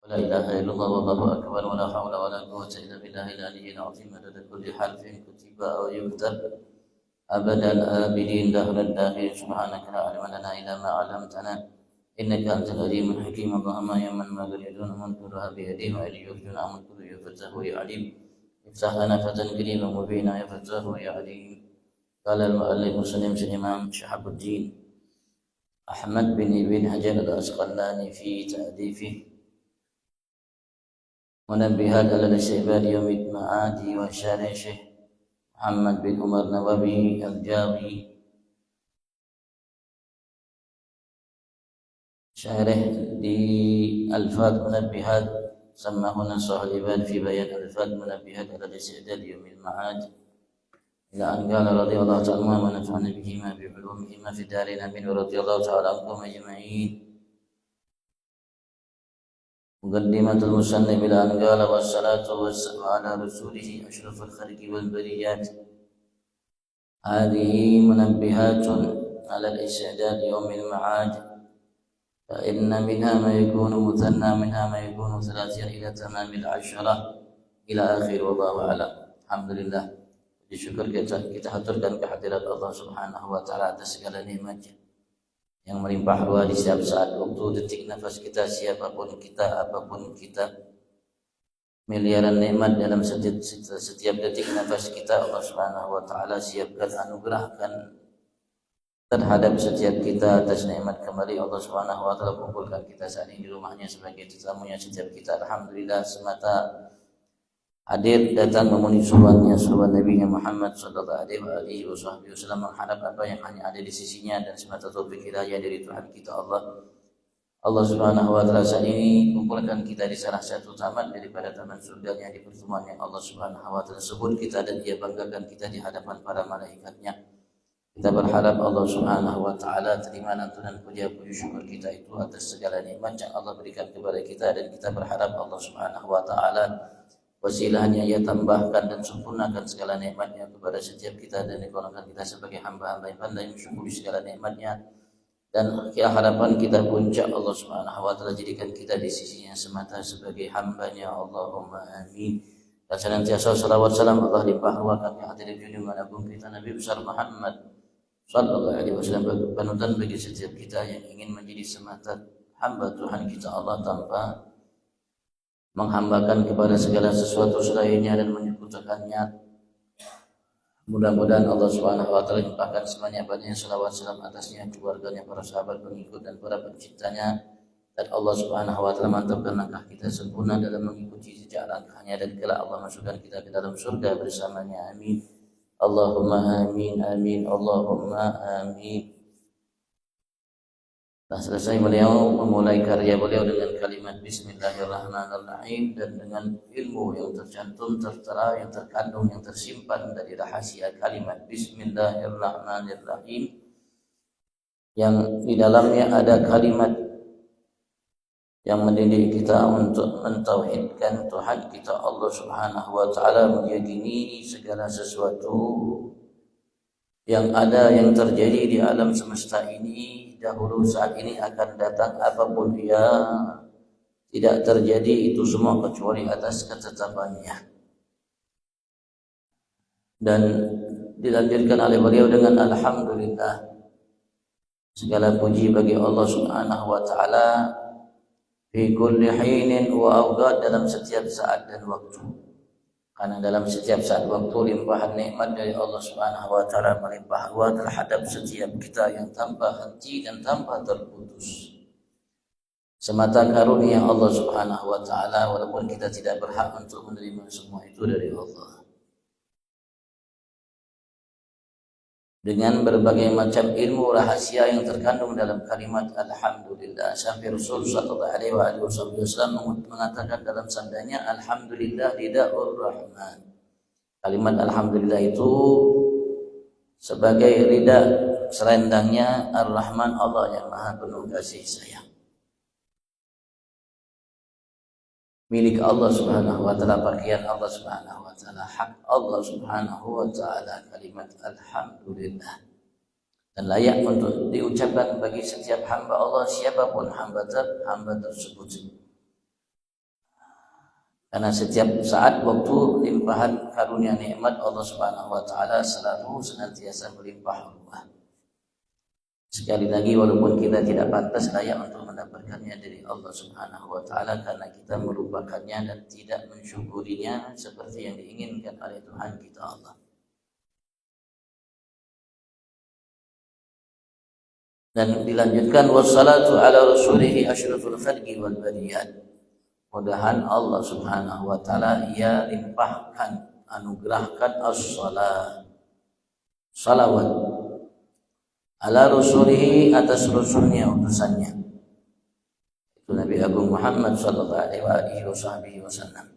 ولا إله إلا الله والله أكبر ولا حول ولا قوة إلا بالله العلي العظيم عدد كل حرف كتب أو يكتب أبدا آبدين دهر الداخل سبحانك لا علم لنا إلا ما علمتنا إنك أنت العليم الحكيم اللهم يا من ما يريدون منكرها بيده وإلي يرجون منكر يفتح يا عليم افتح لنا فتى كريما مبينا يا فتاه يا عليم. قال المؤلف مسلم الإمام شهاب الدين أحمد بن حجر العسقلاني في تأليفه منبهات على الاستقبال يوم المعاد وشارحه محمد بن عمر نووي الجاوي شارح di Alfaz Munabbihat سماهنا صاحبان في بيان ألفاظ منبهات على الاستعداد يوم المعاد إلى أن قال رضي الله تعالى عنهما ونفعنا بهما بعلومهما في الدارين آمين ورضي الله تعالى عنكم أجمعين. مقدمة المصنف إلى أن قال والصلاة والسلام على رسوله أشرف الخلق والبريات. هذه منبهات على الاستعداد يوم المعاد فإن منها ما يكون مثنى منها ما يكون ثلاثين إلى تمام العشرة إلى آخر والله أعلم. Alhamdulillah, disyukur kita haturkan kehadirat Allah Subhanahu wa taala atas segala nikmatnya yang melimpah ruah di setiap saat waktu detik nafas kita, siapapun kita, apapun kita. Miliaran nikmat dalam setiap detik nafas kita Allah Subhanahu wa taala siapkan, anugerahkan terhadap setiap kita atas nikmat kembali Allah Subhanahu wa taala kumpulkan kita saat ini di rumahnya sebagai tetamunya setiap kita. Alhamdulillah semata hadir datang memenuhi suruhannya suruhan Nabi Muhammad sallallahu alaihi wasallam, mengharap apa yang hanya ada di sisinya dan semata taufik hidayah dari Tuhan kita Allah Subhanahu wa taala saat ini kumpulkan kita di salah satu taman daripada taman surga yang di pertemuan yang Allah Subhanahu wa taala sebut kita dan Dia banggakan kita di hadapan para malaikatnya. Kita berharap Allah Subhanahu wa taala terima lantunan puji syukur kita itu atas segala nikmat yang Allah berikan kepada kita, dan kita berharap Allah Subhanahu wa taala wasilahnya Ia tambahkan dan sempurnakan segala nikmatnya kepada setiap kita dan digolongkan kita sebagai hamba-hamba yang pandai mensyukuri segala nikmatnya. Dan harapan kita puncak Allah Subhanahu wa taala jadikan kita di sisinya semata sebagai hambanya. Allahumma amin. Dan senantiasa salawat salam Allah limpah ruahkan ke hadirat junjungan agung kita Nabi besar Muhammad sallallahu alaihi wasallam, panutan bagi setiap kita yang ingin menjadi semata hamba Tuhan kita Allah tanpa menghambakan kepada segala sesuatu selainnya dan menyekutukannya. Mudah-mudahan Allah Subhanahu wa taala limpahkan sebanyak-banyaknya salawat salam atasnya, keluarganya, para sahabat, pengikut dan para pencintanya, dan Allah Subhanahu wa taala mantapkan langkah kita sempurna dalam mengikuti jejak langkahnya, dan kelak Allah masukkan kita ke dalam surga bersamanya. Amin. Allahumma amin amin Allahumma amin. Nah, selesai beliau memulai karya beliau dengan kalimat Bismillahirrahmanirrahim dan dengan ilmu yang tercantum, tertera, yang terkandung, yang tersimpan dari rahasia kalimat Bismillahirrahmanirrahim, yang di dalamnya ada kalimat yang mendidik kita untuk mentauhidkan Tuhan kita Allah Subhanahu wa taala, meyakini segala sesuatu yang ada, yang terjadi di alam semesta ini dahulu, saat ini, akan datang, apapun dia, tidak terjadi itu semua kecuali atas ketetapannya. Dan dilanjutkan oleh beliau dengan alhamdulillah, segala puji bagi Allah Subhanahu wa taala fi kulli hinin wa awqat, dalam setiap saat dan waktu. Karena dalam setiap saat waktu limpahan nikmat dari Allah Subhanahu wa taala melimpah ruah terhadap setiap kita yang tanpa henti dan tanpa terputus. Semata karunia Allah Subhanahu wa taala, walaupun kita tidak berhak untuk menerima semua itu dari Allah. Dengan berbagai macam ilmu rahasia yang terkandung dalam kalimat alhamdulillah, sampai Rasul sallallahu alaihi wasallam mengatakan dalam sabdanya, alhamdulillah rida'ur rahman. Kalimat alhamdulillah itu sebagai ridha, selendangnya ar-Rahman, Allah yang Maha penuh kasih sayang. Milik Allah Subhanahu wa taala, bagian Allah Subhanahu wa taala, hak Allah Subhanahu wa taala, kalimat alhamdulillah, dan layak untuk diucapkan bagi setiap hamba Allah, siapapun hamba tersebut. Karena setiap saat waktu limpahan karunia nikmat Allah Subhanahu wa taala selalu senantiasa melimpah ruah. Sekali lagi, walaupun kita tidak pantas layak untuk mendapatkannya dari Allah Subhanahu wa taala karena kita melupakannya dan tidak mensyukurinya seperti yang diinginkan oleh Tuhan kita Allah. Dan dilanjutkan wassalatu ala rasulihi asyraful khalqi wal bariyat. Mudahan Allah Subhanahu wa taala ia limpahkan, anugerahkan as-salat, salawat ala rasulihi, atas rasulnya, utusannya, itu Nabi Agung Muhammad sallallahu alaihi wasallam.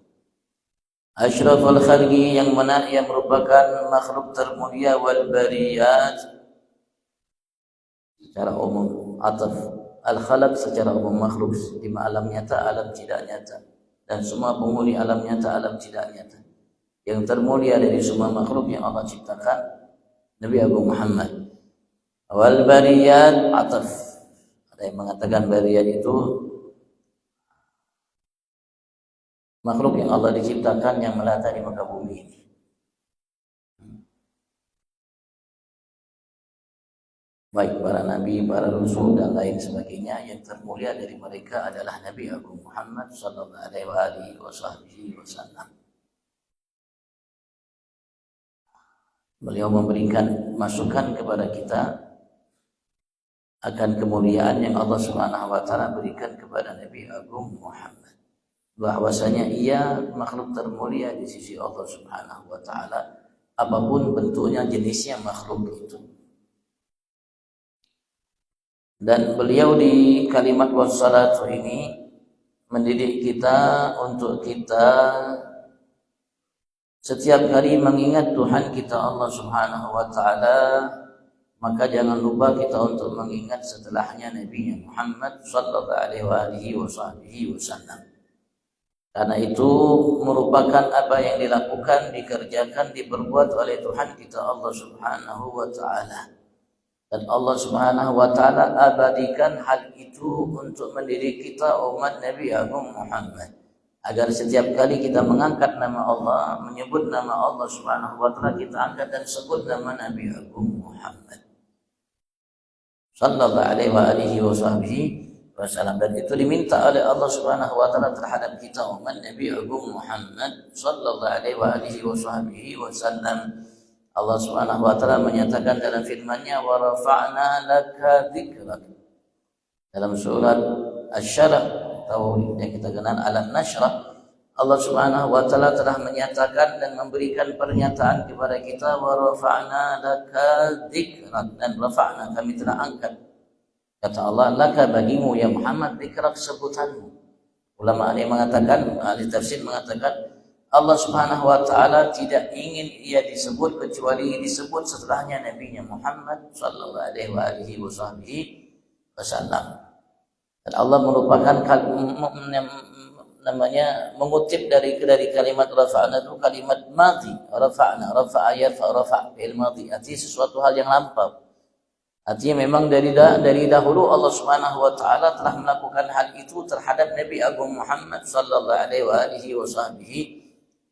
Asyraful khalqi, yang mana ia merupakan makhluk termulia, wal bariyat secara umum, ataf al-khalaq secara umum makhluk, di alam nyata, alam tidak nyata, dan semua penghuni alam nyata, alam tidak nyata. Yang termulia dari semua makhluk yang Allah ciptakan Nabi Agung Muhammad. Wal bariyat ataf, ada yang mengatakan bariyat itu makhluk yang Allah diciptakan yang melata di muka bumi ini. Baik para nabi, para rasul dan lain sebagainya, yang termulia dari mereka adalah Nabi Agung Muhammad sallallahu alaihi wasallam. Beliau memberikan masukan kepada kita akan kemuliaan yang Allah Subhanahu wa taala berikan kepada Nabi Agung Muhammad, bahwasanya ia makhluk termulia di sisi Allah Subhanahu wa taala, apapun bentuknya, jenisnya makhluk itu. Dan beliau di kalimat wassalatu ini mendidik kita untuk kita setiap hari mengingat Tuhan kita Allah Subhanahu wa taala. Maka jangan lupa kita untuk mengingat setelahnya Nabi Muhammad sallallahu alaihi wasallam. Karena itu merupakan apa yang dilakukan, dikerjakan, diperbuat oleh Tuhan kita Allah Subhanahu wa taala. Dan Allah Subhanahu wa taala abadikan hal itu untuk mendidik kita umat Nabi Agung Muhammad, agar setiap kali kita mengangkat nama Allah, menyebut nama Allah Subhanahu wa taala, kita angkat dan sebut nama Nabi Agung Muhammad sallallahu alaihi wasallam. Dan itu diminta oleh Allah Subhanahu wa taala terhadap kita umat Nabi Agung Muhammad sallallahu alaihi wasallam. Allah Subhanahu wa taala menyatakan dalam firman-Nya, wa rafa'na laka dzikrak, dalam surat Asy-Syarah atau yang kita kenal Al-Nashrah. Allah Subhanahu wa taala telah menyatakan dan memberikan pernyataan kepada kita, wa rafa'na laka dzikrak, dan rafa'na, kami telah angkat, kata Allah, laka, bagimu ya Muhammad, dzikrak, sebutanmu. Ulama yang mengatakan, ahli tafsir mengatakan, Allah Subhanahu wa taala tidak ingin ia disebut kecuali disebut setelahnya Nabi Muhammad sallallahu alaihi wasallam. Dan Allah merupakan namanya mengutip dari kalimat rafa'na itu kalimat madhi, rafa'na, rafa'a yarfa, rafa' fi'il madhi, artinya sesuatu hal yang lampau. Artinya memang dari dahulu Allah Subhanahu wa taala telah melakukan hal itu terhadap Nabi Agung Muhammad sallallahu alaihi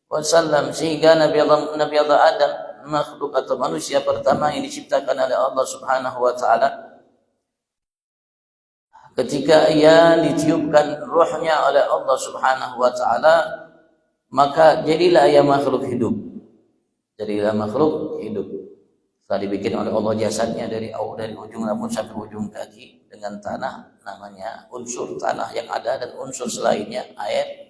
wasallam, sehingga Nabi Allah Adam, makhluk atau manusia pertama yang diciptakan oleh Allah Subhanahu wa taala, ketika ia ditiupkan ruhnya oleh Allah Subhanahu wa taala, maka jadilah ia makhluk hidup. Jadilah makhluk hidup. Setelah dibikin oleh Allah jasadnya dari ujung rambut sampai ujung kaki dengan tanah, namanya unsur tanah yang ada, dan unsur selainnya air.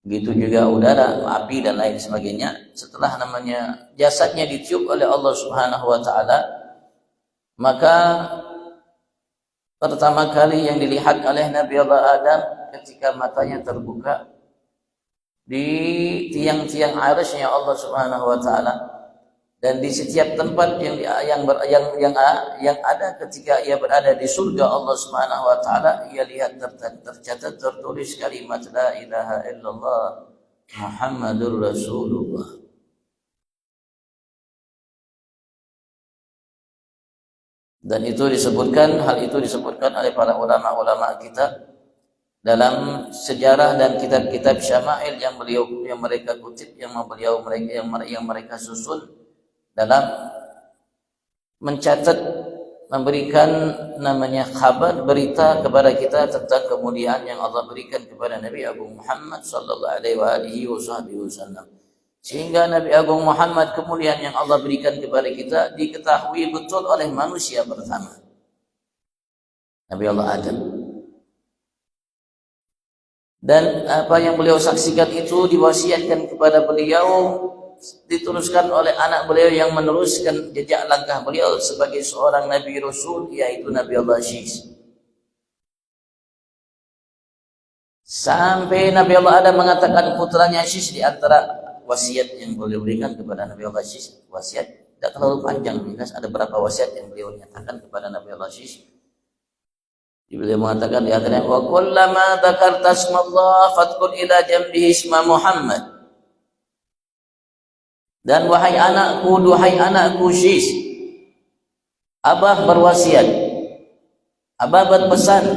Begitu juga udara, api dan lain sebagainya. Setelah namanya jasadnya ditiup oleh Allah Subhanahu wa taala, maka pertama kali yang dilihat oleh Nabi Allah Adam ketika matanya terbuka di tiang-tiang arsy-Nya Allah Subhanahu wa taala, dan di setiap tempat yang ada ketika ia berada di surga Allah Subhanahu wa taala, ia lihat tercatat, tertulis kalimat la ilaha illallah Muhammadur Rasulullah. Dan hal itu disebutkan oleh para ulama-ulama kita dalam sejarah dan kitab-kitab syama'il yang mereka kutip, yang mereka susun dalam mencatat, memberikan namanya kabar, berita kepada kita tentang kemuliaan yang Allah berikan kepada Nabi Agung Muhammad sallallahu alaihi wasallam. Sehingga Nabi Agung Muhammad, kemuliaan yang Allah berikan kepada kita diketahui betul oleh manusia pertama, Nabi Allah Adam. Dan apa yang beliau saksikan itu diwasiatkan kepada beliau, diteruskan oleh anak beliau yang meneruskan jejak langkah beliau sebagai seorang Nabi Rasul, yaitu Nabi Allah Syis. Sampai Nabi Allah Adam mengatakan putranya Syis, di antara wasiat yang beliau berikan kepada Nabi Allah Syis, wasiat tidak terlalu panjang, ada beberapa wasiat yang beliau nyatakan kepada Nabi Allah Syis. Beliau mengatakan di antaranya, wa kullama dzakarta ismallah fadkur ila jambihi isma Muhammad. Dan wahai anakku Syis, Abah berwasiat, Abah berpesan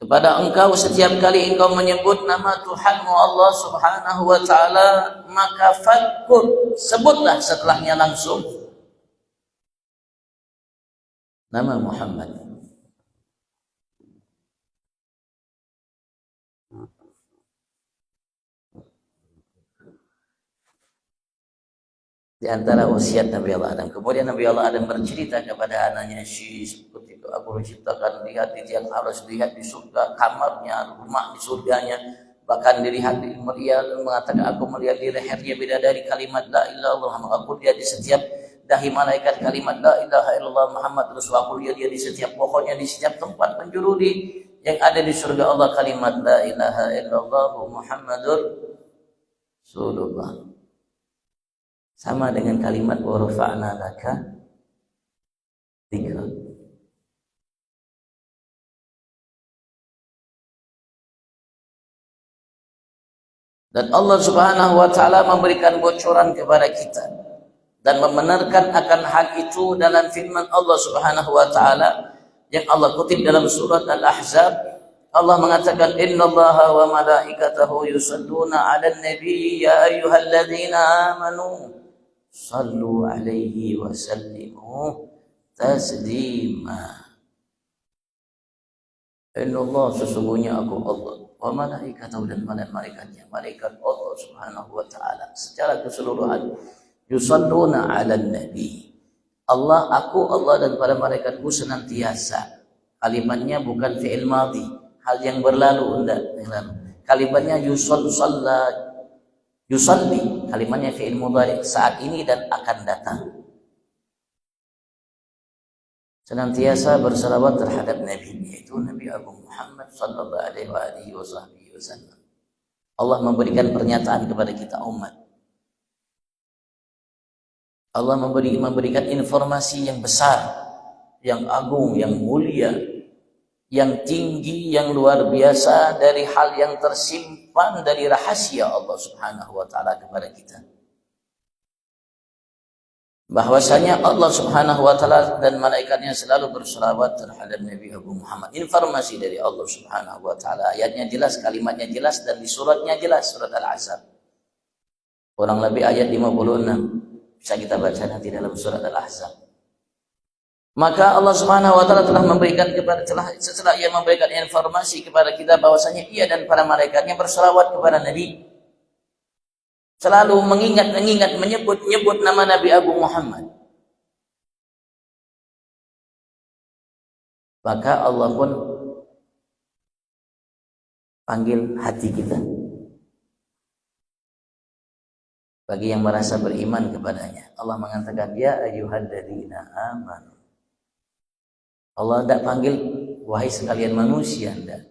kepada engkau, setiap kali engkau menyebut nama Tuhanmu Allah Subhanahu wa ta'ala, maka fadkur, sebutlah setelahnya langsung nama Muhammad. Di antara wasiat Nabi Allah Adam. Kemudian Nabi Allah Adam bercerita kepada anaknya Syis, seperti itu, aku menciptakan, lihat di tiang harus lihat di surga, kamarnya, rumah di surganya, bahkan dilihat di melihat, mengatakan aku melihat di lehernya bidadari kalimat la ilaha illallah, aku lihat di setiap dahi malaikat kalimat la ilaha illallah Muhammad Rasulullah, aku lihat dia di setiap pokoknya, di setiap tempat penjuru yang ada di surga Allah kalimat la ilaha illallah Muhammadur Rasulullah. Sama dengan kalimat wa rafa'na laka dzikra. Dan Allah Subhanahu wa ta'ala memberikan bocoran kepada kita dan membenarkan akan hal itu dalam firman Allah Subhanahu wa ta'ala yang Allah kutip dalam surat Al-Ahzab. Allah mengatakan, innallaha wa malaikatahu yusalluna 'alan nabi ya ayyuhalladzina amanu sallu alaihi wa sallimu taslima. Innallaha, sesungguhnya aku Allah, wa malaikatahu, dan malaikatnya, malaikat Allah Subhanahu wa ta'ala secara keseluruhan, yusalluna 'alan nabi. Aku Allah dan para malaikatku senantiasa. Kalimatnya bukan fi'il madhi, hal yang berlalu, enggak, yang lalu. Kalimatnya yusalli, kalimatnya fi'il mudhari, saat ini dan akan datang. Senantiasa bersalawat terhadap Nabi, yaitu Nabi Agung Muhammad sallallahu alaihi wasallam. Allah memberikan pernyataan kepada kita umat. Allah memberikan informasi yang besar, yang agung, yang mulia, yang tinggi, yang luar biasa, dari hal yang tersimpan dari rahasia Allah Subhanahu wa ta'ala kepada kita. Bahwasanya Allah Subhanahu wa ta'ala dan malaikatnya selalu berselawat terhadap Nabi Agung Muhammad. Informasi dari Allah Subhanahu wa ta'ala. Ayatnya jelas, kalimatnya jelas, dan di suratnya jelas, surat Al-Ahzab. Kurang lebih ayat 56. Bisa kita baca nanti dalam surat Al-Ahzab. Maka Allah Subhanahu wa ta'ala telah memberikan setelah ia memberikan informasi kepada kita bahwasanya ia dan para malaikatnya berselawat kepada Nabi, selalu mengingat, menyebut nama Nabi Agung Muhammad. Maka Allah pun panggil hati kita. Bagi yang merasa beriman kepadanya, Allah mengatakan, ya ayyuhalladzina amanu. Allah tidak panggil wahai sekalian manusia, enggak.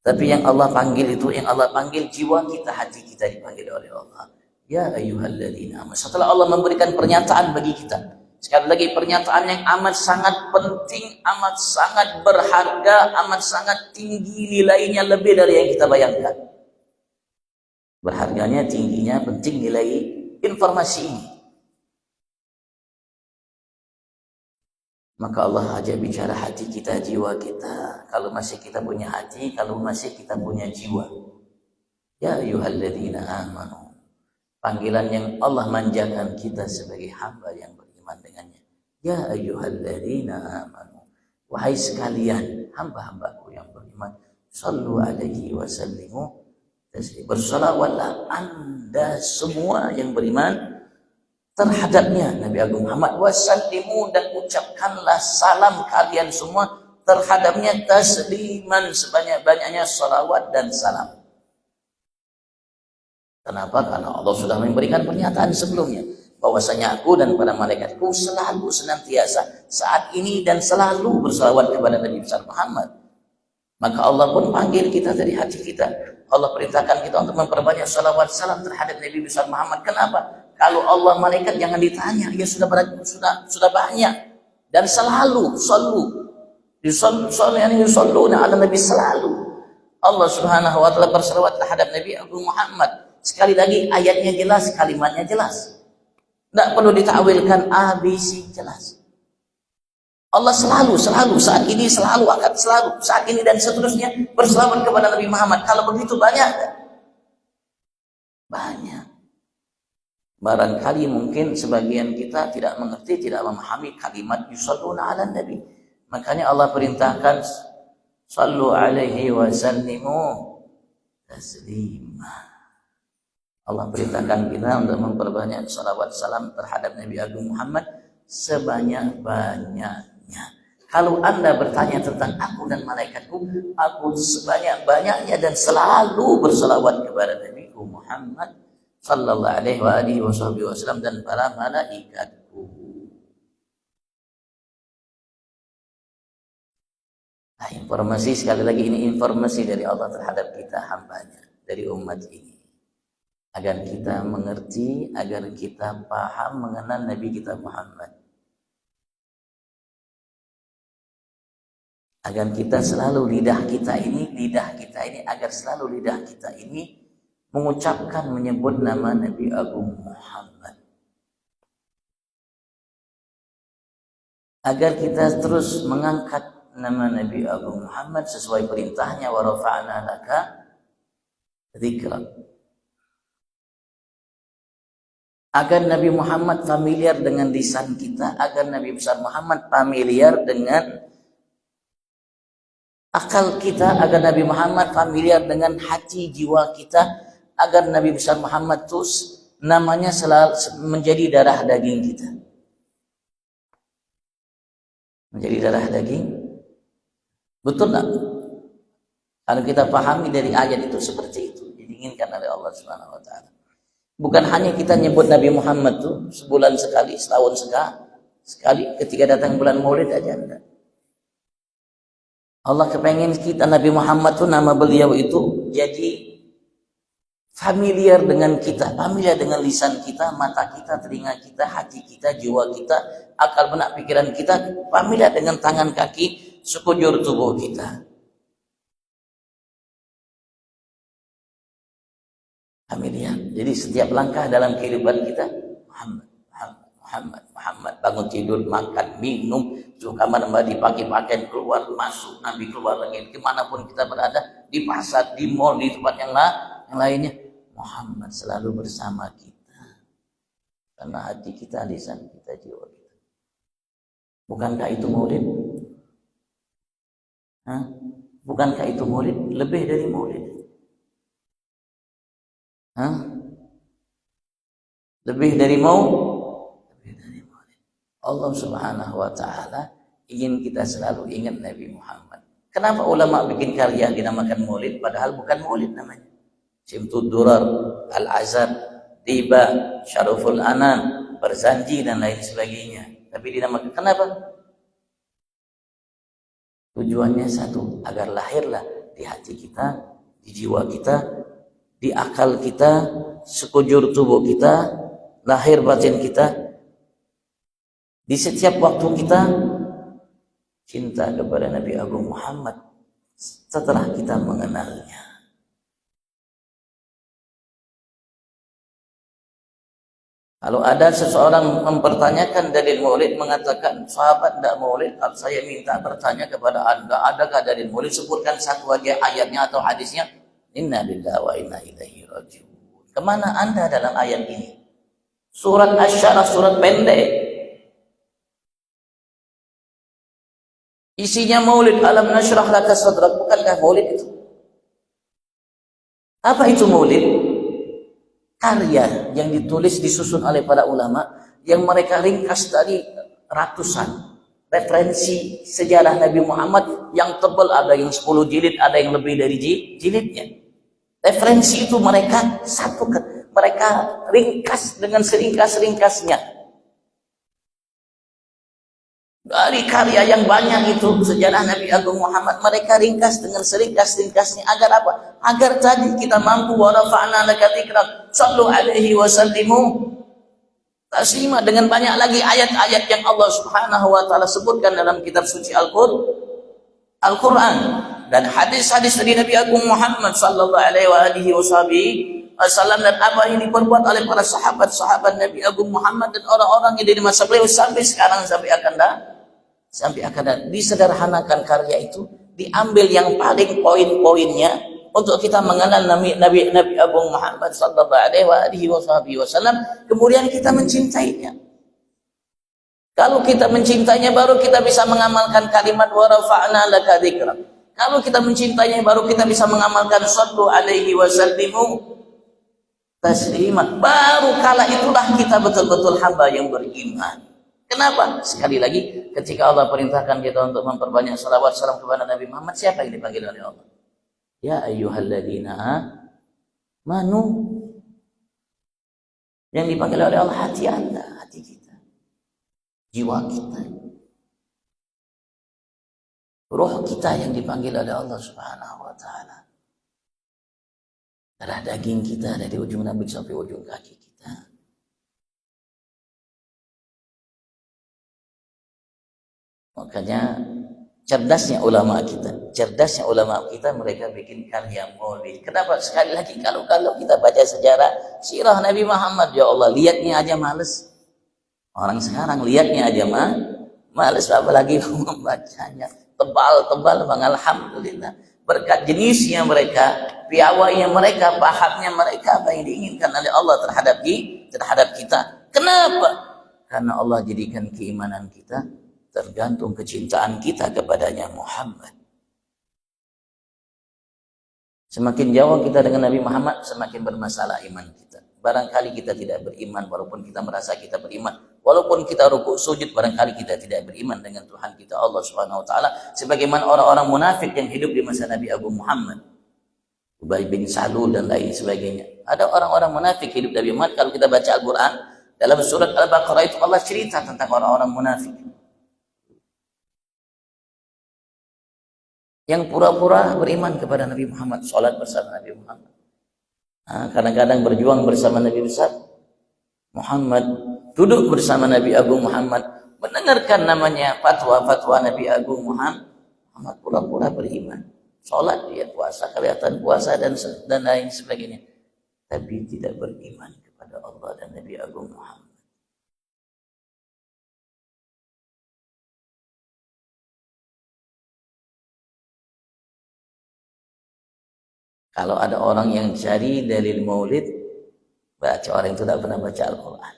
Tapi yang Allah panggil itu, yang Allah panggil jiwa kita, hati kita dipanggil oleh Allah. Ya ayyuhalladzina amanu. Setelah Allah memberikan pernyataan bagi kita, sekali lagi pernyataan yang amat sangat penting, amat sangat berharga, amat sangat tinggi nilainya, lebih dari yang kita bayangkan. Berharganya, tingginya, penting nilai informasi ini. Maka Allah aja bicara hati kita, jiwa kita. Kalau masih kita punya hati, kalau masih kita punya jiwa. Ya ayyuhalladzina amanu. Panggilan yang Allah manjakan kita sebagai hamba yang beriman dengannya. Ya ayyuhalladzina amanu. Wahai sekalian hamba-hambaku yang beriman, sallu alaihi wa sallimu taslima. Bersalawatlah Anda semua yang beriman terhadapnya Nabi Agung Muhammad, wasallimu, dan ucapkanlah salam kalian semua terhadapnya tasliman, sebanyak-banyaknya salawat dan salam. Kenapa? Karena Allah sudah memberikan pernyataan sebelumnya bahwasanya aku dan para malaikatku selalu senantiasa saat ini dan selalu bersalawat kepada Nabi besar Muhammad. Maka Allah pun panggil kita dari hati kita. Allah perintahkan kita untuk memperbanyak salawat salam terhadap Nabi besar Muhammad. Kenapa? Kalau Allah malaikat jangan ditanya, ya sudah banyak dan selalu yusalluna ala Nabi, selalu Allah Subhanahu wa taala bersalawat terhadap Nabi Agung Muhammad. Sekali lagi ayatnya jelas, kalimatnya jelas. Tidak perlu ditakwilkan ABC, jelas. Allah selalu saat ini selalu akan selalu saat ini dan seterusnya bersalawat kepada Nabi Muhammad. Kalau begitu banyak. Barangkali mungkin sebagian kita tidak mengerti, tidak memahami kalimat yusalluna ala Nabi. Makanya Allah perintahkan sallu alaihi wa sallimu taslima. Allah perintahkan kita untuk memperbanyak salawat salam terhadap Nabi Agung Muhammad sebanyak-banyaknya. Kalau Anda bertanya tentang aku dan malaikatku, aku sebanyak-banyaknya dan selalu bersalawat kepada Nabi Muhammad sallallahu alaihi wasallam dan para malaikatku. Nah, informasi sekali lagi ini informasi dari Allah terhadap kita hambanya, dari umat ini. Agar kita mengerti, agar kita paham mengenal Nabi kita Muhammad. Agar kita selalu lidah kita ini agar selalu lidah kita ini mengucapkan, menyebut nama Nabi Agung Muhammad. Agar kita terus mengangkat nama Nabi Agung Muhammad sesuai perintahnya, wa rafa'na laka dzikrak. Agar Nabi Muhammad familiar dengan lisan kita, agar Nabi besar Muhammad familiar dengan akal kita, agar Nabi Muhammad familiar dengan hati jiwa kita, agar Nabi besar Muhammad terus namanya selalu menjadi darah daging kita. Menjadi darah daging. Betul tak? Kalau kita pahami dari ayat itu seperti itu, diinginkan oleh Allah Subhanahu wa taala. Bukan hanya kita nyebut Nabi Muhammad tuh sebulan sekali, setahun sekali ketika datang bulan Maulid aja enggak. Allah kepengen kita Nabi Muhammad tuh nama beliau itu jadi familiar dengan kita, familiar dengan lisan kita, mata kita, telinga kita, hati kita, jiwa kita, akal benak pikiran kita, familiar dengan tangan kaki, sekujur tubuh kita. Familiar. Jadi setiap langkah dalam kehidupan kita Muhammad, bangun tidur, makan, minum, masuk kamar mandi, pakai pakaian, keluar, masuk, Nabi keluar lagi, kemanapun kita berada, di pasar, di mall, di tempat yang lainnya, Muhammad selalu bersama kita. Karena hati kita, lisan kita, jiwa kita. Bukankah itu maulid? Bukankah itu maulid? Lebih dari maulid. Lebih dari Allah Subhanahu wa taala ingin kita selalu ingat Nabi Muhammad. Kenapa ulama bikin karya dinamakan maulid padahal bukan maulid namanya? Simtud Durar, Al-Azhar, Tiba, Syaruful Anan, Berzanji dan lain sebagainya. Tapi dinamakan kenapa? Tujuannya satu, agar lahirlah di hati kita, di jiwa kita, di akal kita, sekujur tubuh kita, lahir batin kita, di setiap waktu kita cinta kepada Nabi Agung Muhammad setelah kita mengenalnya. Kalau ada seseorang mempertanyakan dalil maulid, mengatakan sahabat tidak maulid, saya minta bertanya kepada anda, adakah dalil maulid? Sebutkan satu aja ayatnya atau hadisnya. Inna lillahi wa inna ilaihi raji'un. Kemana anda dalam ayat ini? Surat Asy-Syarah, surat pendek. Isinya maulid, alam nasyrah laka sadrak. Bukankah maulid itu? Apa itu maulid? Karya yang ditulis disusun oleh para ulama yang mereka ringkas dari ratusan referensi sejarah Nabi Muhammad yang tebal, ada yang 10 jilid, ada yang lebih dari jilidnya. Referensi itu mereka satukan, mereka ringkas dengan seringkas-ringkasnya. Dari karya yang banyak itu sejarah Nabi Agung Muhammad mereka ringkas dengan seringkas-ringkasnya. Agar apa? Agar tadi kita mampu wa rafa'na laka dzikrak, sallu alaihi wa sallimu taslima, dengan banyak lagi ayat-ayat yang Allah Subhanahu wa taala sebutkan dalam kitab suci Al-Qur'an dan hadis-hadis dari Nabi Agung Muhammad sallallahu alaihi wasallam, dan apa yang diperbuat oleh para sahabat-sahabat Nabi Agung Muhammad dan orang-orang yang dari masa beliau sampai sekarang, sampai akan datang. Disederhanakan karya itu, diambil yang paling poin-poinnya untuk kita mengenal Nabi Agung Muhammad sallallahu alaihi wasallam, kemudian kita mencintainya. Kalau kita mencintainya, baru kita bisa mengamalkan kalimat wa rafa'na laka dzikrak. Kalau kita mencintainya, baru kita bisa mengamalkan sallu alaihi wa sallimu taslima. Baru kala itulah kita betul-betul hamba yang beriman. Kenapa? Sekali lagi, ketika Allah perintahkan kita untuk memperbanyak salawat salam kepada Nabi Muhammad, siapa yang dipanggil oleh Allah? Ya ayyuhalladzina amanu. Yang dipanggil oleh Allah hati anda, hati kita, jiwa kita, roh kita yang dipanggil oleh Allah Subhanahu wa taala. Darah daging kita dari ujung rambut sampai ujung kaki kita. Makanya cerdasnya ulama kita, mereka bikin karya maulid. Kenapa? Sekali lagi, kalau kita baca sejarah sirah Nabi Muhammad, ya Allah, lihatnya aja males. Orang sekarang lihatnya aja males, apalagi membacanya. Tebal Bang, alhamdulillah. Berkat jenisnya mereka, piawainya mereka, pahamnya mereka, apa yang diinginkan oleh Allah terhadap kita. Kenapa? Karena Allah jadikan keimanan kita tergantung kecintaan kita kepadanya Muhammad. Semakin jauh kita dengan Nabi Muhammad, semakin bermasalah iman kita. Barangkali kita tidak beriman, walaupun kita merasa kita beriman. Walaupun kita rukuk sujud, barangkali kita tidak beriman dengan Tuhan kita Allah Subhanahu wa taala, sebagaimana orang-orang munafik yang hidup di masa Nabi Agung Muhammad, Ubay bin Salul dan lain sebagainya. Ada orang-orang munafik hidup Nabi Muhammad. Kalau kita baca Al-Qur'an, dalam surat Al-Baqarah itu Allah cerita tentang orang-orang munafik yang pura-pura beriman kepada Nabi Muhammad, sholat bersama Nabi Muhammad, kadang-kadang berjuang bersama Nabi besar Muhammad, duduk bersama Nabi Agung Muhammad, mendengarkan namanya fatwa-fatwa Nabi Agung Muhammad, pura-pura beriman, sholat, dia puasa, kelihatan puasa dan lain sebagainya, tapi tidak beriman kepada Allah dan Nabi Agung Muhammad. Kalau ada orang yang cari dalil maulid, baca orang itu tidak pernah baca Al-Quran.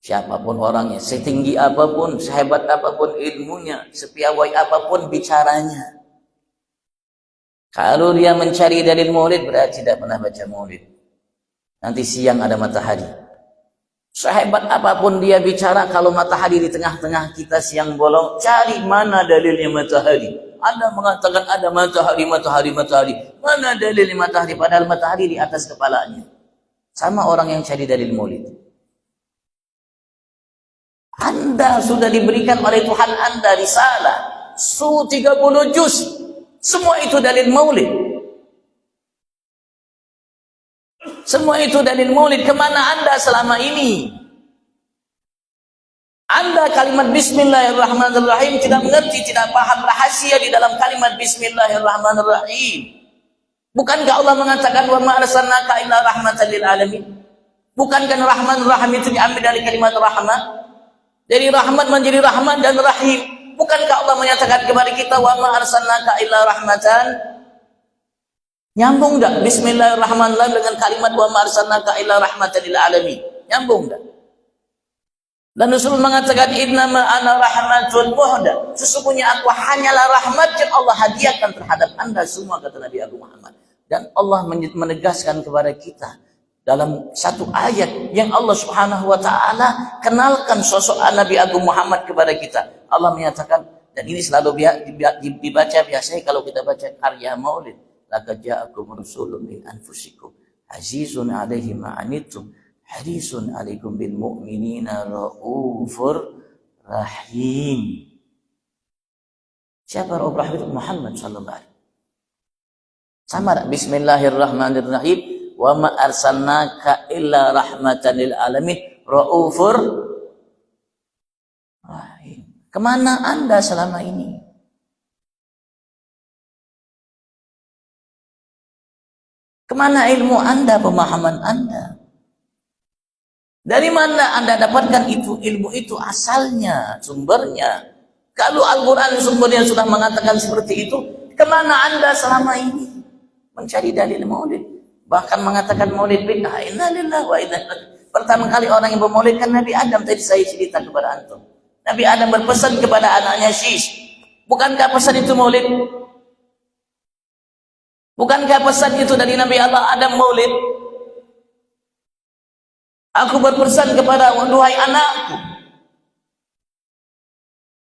Siapapun orangnya, setinggi apapun, sehebat apapun ilmunya, sepiawai apapun bicaranya, kalau dia mencari dalil maulid, berarti tidak pernah baca maulid. Nanti siang ada matahari. Sehebat apapun dia bicara, kalau matahari di tengah-tengah kita siang bolong, cari mana dalilnya matahari. Anda mengatakan ada matahari. Mana dalilnya matahari? Padahal matahari di atas kepalanya. Sama orang yang cari dalil maulid. Anda sudah diberikan oleh Tuhan Anda risalah 30 juz. Semua itu dalil maulid. Semua itu dalil maulid. Kemana Anda selama ini? Anda kalimat Bismillahirrahmanirrahim tidak mengerti, tidak paham rahasia di dalam kalimat Bismillahirrahmanirrahim. Bukankah Allah mengatakan wa ma arsalnaka illa rahmatan lil alamin? Bukankah Rahman Rahim itu diambil dari kalimat rahmah? Dari rahmat menjadi rahman dan rahim. Bukankah Allah menyatakan kepada kita, wa ma arsalnaka illa rahmatan? Nyambung enggak Bismillahirrahmanirrahim dengan kalimat wa ma arsalnaka illa rahmatan lil alamin? Nyambung enggak? Dan Rasul mengatakan, innama ana rahmatun muhda. Sesungguhnya aku hanyalah rahmat yang Allah hadiahkan terhadap anda semua, kata Nabi Abu Muhammad. Dan Allah menegaskan kepada kita dalam satu ayat yang Allah Subhanahu wa ta'ala kenalkan sosok Nabi Agung Muhammad kepada kita. Allah menyatakan, dan ini selalu dibaca biasanya kalau kita baca karya maulid, laqad ja'akum rasulun min anfusikum azizun 'alaihi ma 'anittum harisun 'alaikum bil mu'minina raufur rahim. Siapa Rauf Rahim? Itu Muhammad sallallahu alaihi wasallam. Sama Bismillahirrahmanirrahim, wa ma arsalnaka illa rahmatan lil alamin raufur rahim. Kemana anda selama ini? Kemana ilmu anda, pemahaman anda? Dari mana anda dapatkan itu ilmu itu asalnya, sumbernya? Kalau Al-Quran sumbernya sudah mengatakan seperti itu, kemana anda selama ini mencari dalil maulid? Bahkan mengatakan maulid bid'ah. Inna lillahi wa inna ilaihi raji'un. Pertama kali orang yang bermaulid kan Nabi Adam, tadi saya cerita kepada antum. Nabi Adam berpesan kepada anaknya Syish. Bukankah pesan itu maulid? Bukankah pesan itu dari Nabi Allah Adam maulid? Aku berpesan kepada duhai anakku.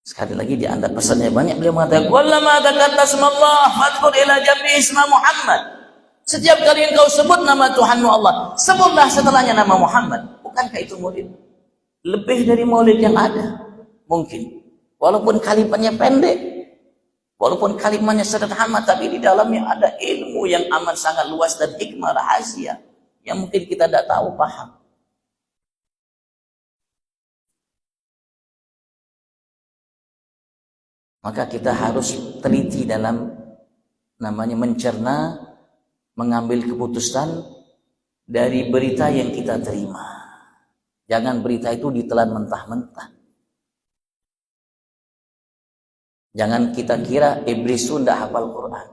Sekali lagi di antara pesannya banyak, beliau mengatakan, "Wallama dzakata ismallah fadhkur ila jambi isma Muhammad." Setiap kali engkau sebut nama Tuhanmu Allah, sebutlah setelahnya nama Muhammad. Bukankah itu maulid? Lebih dari maulid yang ada. Mungkin. Walaupun kalimatnya pendek. Walaupun kalimatnya sederhana, tapi di dalamnya ada ilmu yang amat sangat luas dan hikmah rahasia. Yang mungkin kita tidak tahu, paham. Maka kita harus teliti dalam namanya mencerna, mengambil keputusan dari berita yang kita terima. Jangan berita itu ditelan mentah-mentah. Jangan kita kira iblis itu tidak hafal Quran,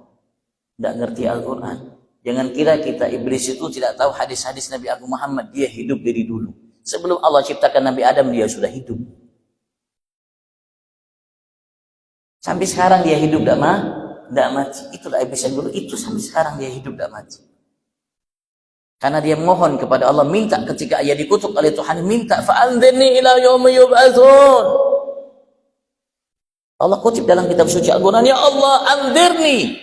tidak ngerti Al-Quran. Jangan kira kita iblis itu tidak tahu hadis-hadis Nabi Agung Muhammad. Dia hidup dari dulu. Sebelum Allah ciptakan Nabi Adam, dia sudah hidup. Sampai sekarang dia hidup tidak mati. Itulah iblis yang dulu. Itu sampai sekarang dia hidup tidak mati. Karena dia mohon kepada Allah, minta ketika ia dikutuk oleh Tuhan, minta fa'anzirni ila yaumi yub'atsun. Allah kutip dalam kitab suci Al-Quran, ya Allah, anzirni,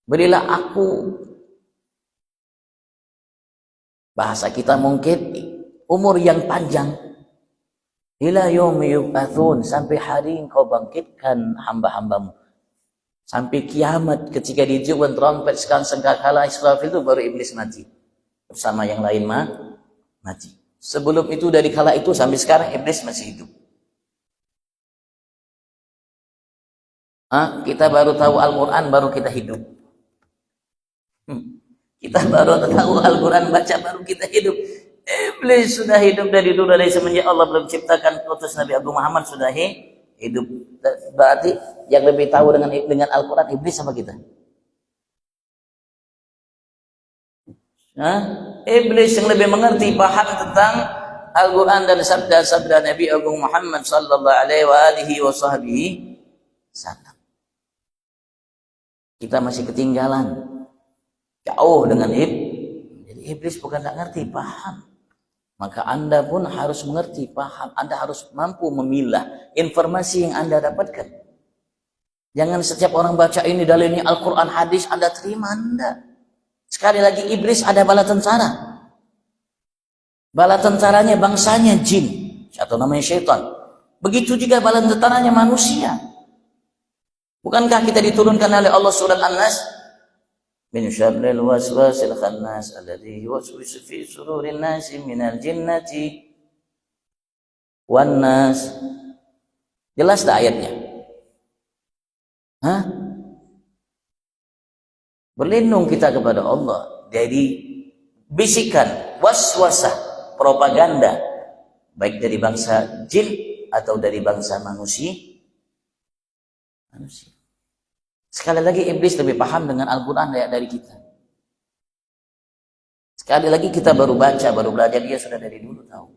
berilah aku, bahasa kita mungkin umur yang panjang, ila yaumi yub'atsun, sampai hari engkau bangkitkan hamba-hambamu. Sampai kiamat ketika ditiupkan trompet sangkakala Israfil itu baru iblis mati. Bersama yang lain mati. Sebelum itu, dari kala itu sampai sekarang iblis masih hidup. Kita baru tahu Al-Quran, baru kita hidup. Kita baru tahu Al-Quran, baca, baru kita hidup. Iblis sudah hidup dari dulu, dari semenjak Allah belum ciptakan utus Nabi Agung Muhammad sudah hidup. Berarti yang lebih tahu dengan Al-Quran iblis sama kita? Iblis yang lebih mengerti, paham tentang Al-Quran dan sabda-sabda Nabi Agung Muhammad sallallahu alaihi wasallam. Kita masih ketinggalan jauh dengan jadi iblis bukan tak ngerti, paham. Maka anda pun harus mengerti, paham. Anda harus mampu memilah informasi yang anda dapatkan. Jangan setiap orang baca ini dalilnya Al-Quran, hadis, anda terima. Anda sekali lagi, iblis ada bala tentara. Bala tentaranya bangsanya jin atau namanya syaitan. Begitu juga bala tentaranya manusia. Bukankah kita diturunkan oleh Allah surat An-Nas, min syarril waswasil khannas alladzi yuwaswisu fi sudurin nasi minal jinnati wan nas. Jelas tak ayatnya? Berlindung kita kepada Allah dari bisikan, waswasah, propaganda, baik dari bangsa jin atau dari bangsa manusia. Sekali lagi iblis lebih paham dengan Al-Quran dari kita. Sekali lagi kita baru baca, baru belajar, dia sudah dari dulu tahu.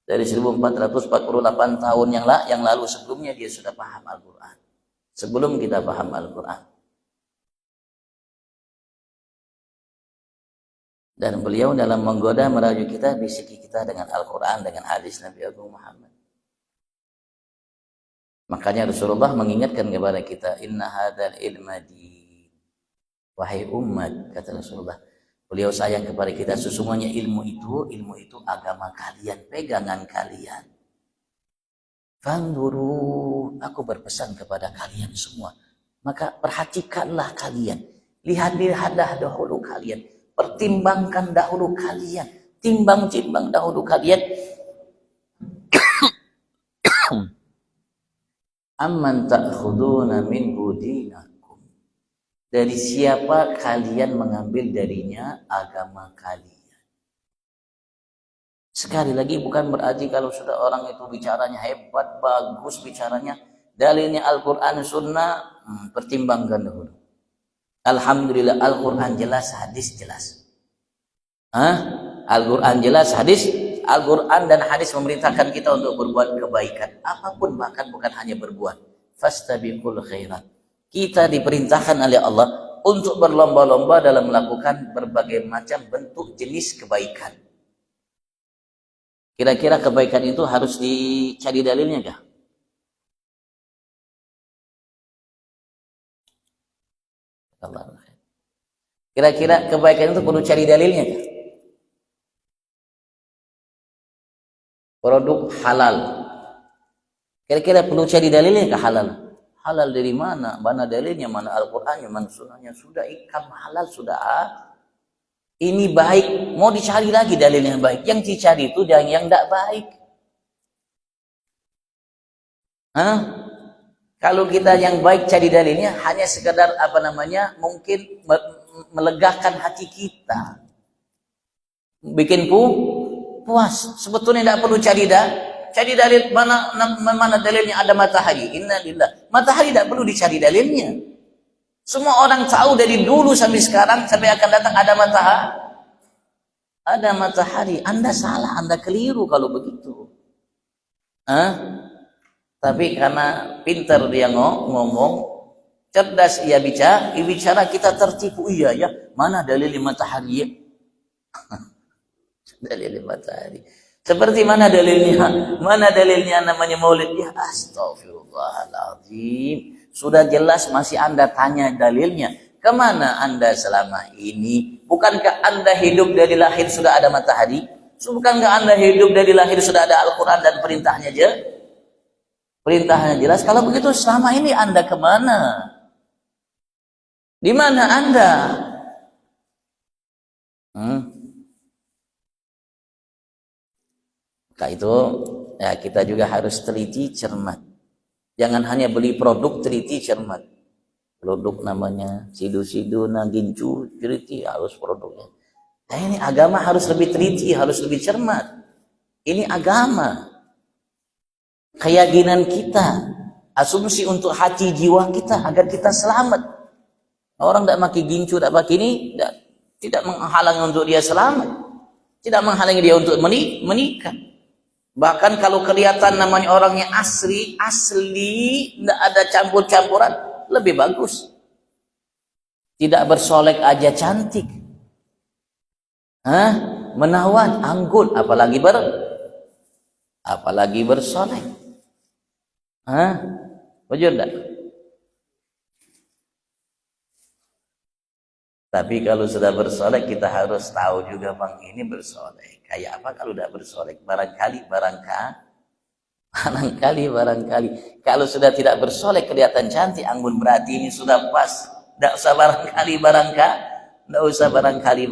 Dari 1448 tahun yang lalu sebelumnya dia sudah paham Al-Quran. Sebelum kita paham Al-Quran. Dan beliau dalam menggoda merayu kita, bisiki kita dengan Al-Quran, dengan hadis Nabi Agung Muhammad. Makanya Rasulullah mengingatkan kepada kita, inna hadzal ilma din. Wahai umat, kata Rasulullah, beliau sayang kepada kita, sesungguhnya ilmu itu agama kalian, pegangan kalian. Fanzuru, aku berpesan kepada kalian semua, maka perhatikanlah kalian, lihat-lihatlah dahulu kalian, pertimbangkan dahulu kalian, timbang-timbang dahulu kalian. Amman ta'khuduna minhu dinakum, dari siapa kalian mengambil darinya agama kalian. Sekali lagi bukan berarti kalau sudah orang itu bicaranya hebat, bagus bicaranya, dalilnya Al-Quran, Sunnah, pertimbangkan dahulu. Alhamdulillah Al-Quran jelas, hadis jelas. Al-Quran jelas, hadis. Al-Quran dan hadis memerintahkan kita untuk berbuat kebaikan. Apapun, bahkan bukan hanya berbuat. Fastabiqul khairat. Kita diperintahkan oleh Allah untuk berlomba-lomba dalam melakukan berbagai macam bentuk jenis kebaikan. Kira-kira kebaikan itu harus dicari dalilnya kah? Kira-kira kebaikan itu perlu cari dalilnya kah? Produk halal, kira-kira perlu cari dalilnya ke halal? Halal dari mana? Mana dalilnya? Mana Al-Qurannya? Mana sunnahnya? Sudah ikam halal sudah. Ini baik, mau dicari lagi dalilnya baik. Yang dicari itu yang tidak baik. Kalau kita yang baik cari dalilnya hanya sekedar mungkin melegakan hati kita, bikin puas. Sebetulnya tidak perlu cari dalil. Mana dalilnya ada matahari? Innalillah. Matahari tidak perlu dicari dalilnya. Semua orang tahu dari dulu sampai sekarang, sampai akan datang ada matahari. Ada matahari. Anda salah, Anda keliru kalau begitu. Tapi karena pintar dia ngomong, cerdas ia bicara, kita tertipu. Iya ya, mana dalil matahari ya? Dalil matahari. Seperti mana dalilnya? Mana dalilnya namanya maulid? Ya astagfirullahaladzim. Sudah jelas masih Anda tanya dalilnya. Kemana Anda selama ini? Bukankah Anda hidup dari lahir sudah ada matahari? Bukankah Anda hidup dari lahir sudah ada Al-Quran dan perintahnya aja? Perintahnya jelas. Kalau begitu selama ini Anda kemana? Di mana Anda? Maka itu ya, kita juga harus teliti cermat. Jangan hanya beli produk, teliti cermat. Produk namanya sidu-sidu, nagincu, teliti harus produknya. Nah, ini agama harus lebih teliti, harus lebih cermat. Ini agama. Keyakinan kita, asumsi untuk hati jiwa kita agar kita selamat. Orang tidak pakai gincu, tidak pakai ini, tidak menghalangi untuk dia selamat. Tidak menghalangi dia untuk menikah. Bahkan kalau kelihatan namanya orangnya asli, tidak ada campur-campuran, lebih bagus. Tidak bersolek aja cantik. Menawan, anggun, apalagi bersolek. Wajur enggak? Tapi kalau sudah bersolek, kita harus tahu juga bang ini bersolek. Kayak apa kalau udah bersolek? Barangkali. Kalau sudah tidak bersolek kelihatan cantik, anggun, berarti ini sudah pas. Tidak usah barangkali.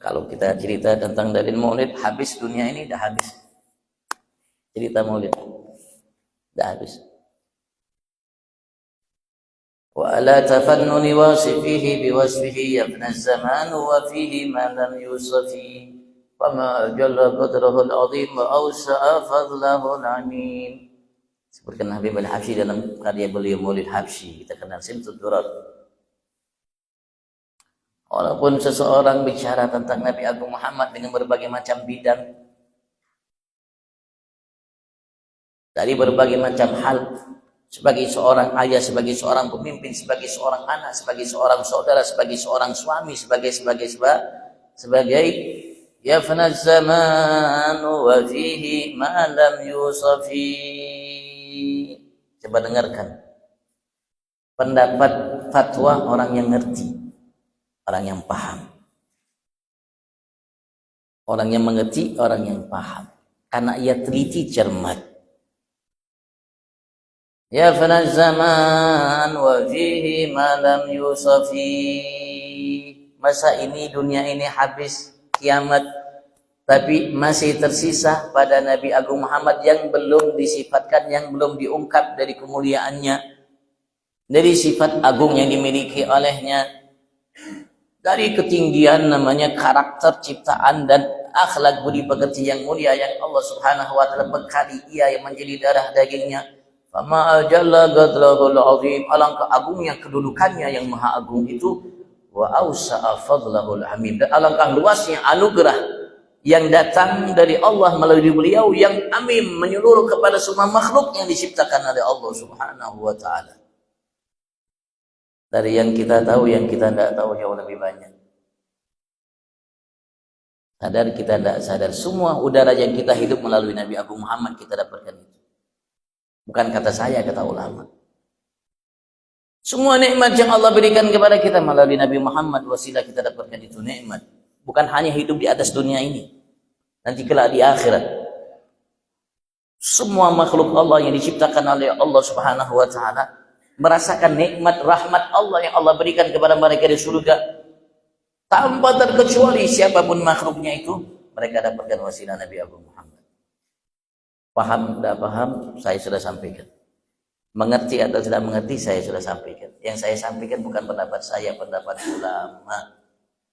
Kalau kita cerita tentang dalil maulid, habis dunia ini, dah habis. Cerita maulid, dah habis. Wa ala tafannuni wasifihi biwasfihi yabna zaman wa fihi ma lam yusafi wa ma jalla qadrahu al-azim wa awsa'a fadlahu al-amin. Sebutkan Habib al-Habsyi dalam karya beliau Maulid Habsyi, kita kenal Simtud Durar. Walaupun seseorang bicara tentang Nabi Agung Muhammad dengan berbagai macam bidang, dari berbagai macam hal, sebagai seorang ayah, sebagai seorang pemimpin, sebagai seorang anak, sebagai seorang saudara, sebagai seorang suami, sebagai yafna zaman wa fihi ma lam yusafi. Coba dengarkan pendapat fatwa orang yang ngerti, orang yang paham, orang yang mengerti, orang yang paham, karena ia teliti cermat. Ya fana zaman wa fihi ma lam yusafi. Masa ini dunia ini habis, kiamat, tapi masih tersisa pada Nabi Agung Muhammad yang belum disifatkan, yang belum diungkap dari kemuliaannya, dari sifat agung yang dimiliki olehnya, dari ketinggian namanya karakter ciptaan dan akhlak budi pekerti yang mulia yang Allah Subhanahu wa taala bekali ia yang menjadi darah dagingnya. Fama ajalla qadrahul azim, alangkah agungnya kedudukannya yang maha agung itu, wa ausa'a fadlahul hamid, dan alangkah luasnya anugerah yang datang dari Allah melalui beliau yang amim, menyeluruh kepada semua makhluk yang diciptakan oleh Allah Subhanahu wa taala. Dari yang kita tahu, yang kita tidak tahu jauh lebih banyak. Sadar kita tidak sadar, semua udara yang kita hidup melalui Nabi Agung Muhammad kita dapatkan itu. Bukan kata saya, kata ulama. Semua nikmat yang Allah berikan kepada kita melalui Nabi Muhammad, wasilah kita dapatkan itu nikmat. Bukan hanya hidup di atas dunia ini, nanti kelak di akhirat. Semua makhluk Allah yang diciptakan oleh Allah Subhanahu wa taala merasakan nikmat rahmat Allah yang Allah berikan kepada mereka di surga. Tanpa terkecuali siapapun makhluknya itu, mereka dapatkan wasilah Nabi Agung Muhammad. Paham tidak paham, saya sudah sampaikan. Mengerti atau tidak mengerti, saya sudah sampaikan. Yang saya sampaikan bukan pendapat saya, pendapat ulama.